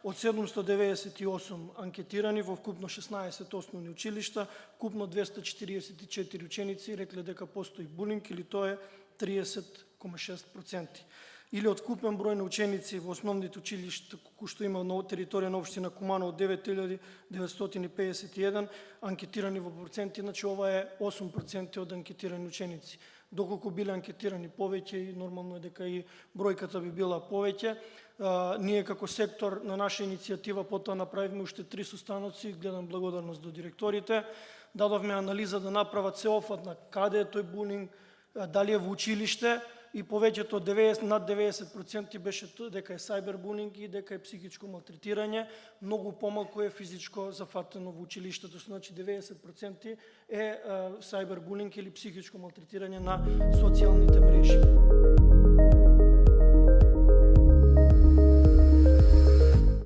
Од 798 анкетирани во вкупно 16 основни училишта, вкупно 244 ученици рекле дека постои булинг или тоа е 30,6%. Или од вкупен број на ученици во основните училишта кои што има на територија на општина Куманово 9951 анкетирани во проценти, значи ова е 8% од анкетирани ученици. Доколку биле анкетирани повеќе и нормално е дека и бројката би била повеќе. Ние како сектор на наша иницијатива потоа направивме уште 3 состаноци, гледам благодарност до директорите, дадовме анализа да направат сеопфатна каде е тој булинг, дали е во училиште, и повеќето над 90% беше дека е сајбербулинг и дека е психичко малтретирање, многу помалку е физичко зафатено во училиштето, значи 90% е сајбербулинг или психичко малтретирање на социјалните мрежи.